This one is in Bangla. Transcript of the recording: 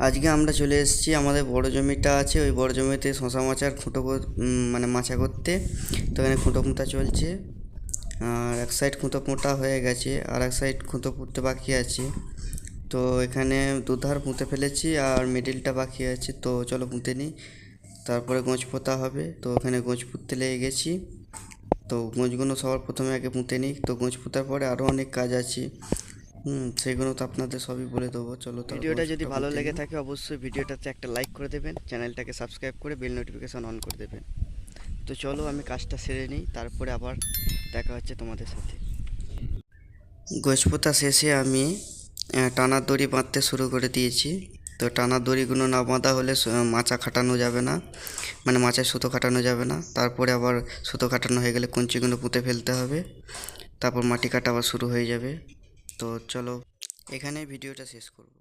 আজকে আমরা চলে এসেছি আমাদের বড় জমিটা আছে, ওই বড় জমিতে শশা মাচার মানে মাচা করতে। তো এখানে খুঁটো পোঁতা চলছে, আর এক সাইড খুঁটো পোঁতা হয়ে গেছে, আর এক সাইড খুঁটো পুঁততে বাকি আছে। তো এখানে দুধার পুঁতে ফেলেছি আর মিডিলটা বাকি আছে, তো চলো পুঁতে নিই। তারপরে গোঁজ পোঁতা হবে, তো ওখানে গোঁজ পুঁততে লেগে গেছি। তো গোঁজগুলো সবার প্রথমে আগে পুঁতে নিই, তো গোঁজ পোঁতার পরে আরও অনেক কাজ আছে। সেগুলো তো আপনাদের সবই বলে দেবো। চলো তাহলে ভিডিওটা যদি গোঁজটা ভালো পুঁতে লেগে নিই। থাকে অবশ্যই ভিডিওটাতে একটা লাইক করে দেবেন, চ্যানেলটাকে সাবস্ক্রাইব করে বেল নোটিফিকেশন অন করে দেবেন। তো চলো আমি কাজটা সেরে নিই, তারপরে আবার দেখা হচ্ছে তোমাদের সাথে। গোঁজ পোঁতা শেষে আমি টানার দড়ি বাঁধতে শুরু করে দিয়েছি। তো টানার দড়িগুলো না বাঁধা হলে মাচা খাটানো যাবে না, মানে মাচায় সুতো খাটানো যাবে না। তারপরে আবার সুতো খাটানো হয়ে গেলে কঞ্চিগুলো পুঁতে ফেলতে হবে, তারপর মাটি কাটা আবার শুরু হয়ে যাবে। তো চলো এখানে ভিডিওটা শেষ করব।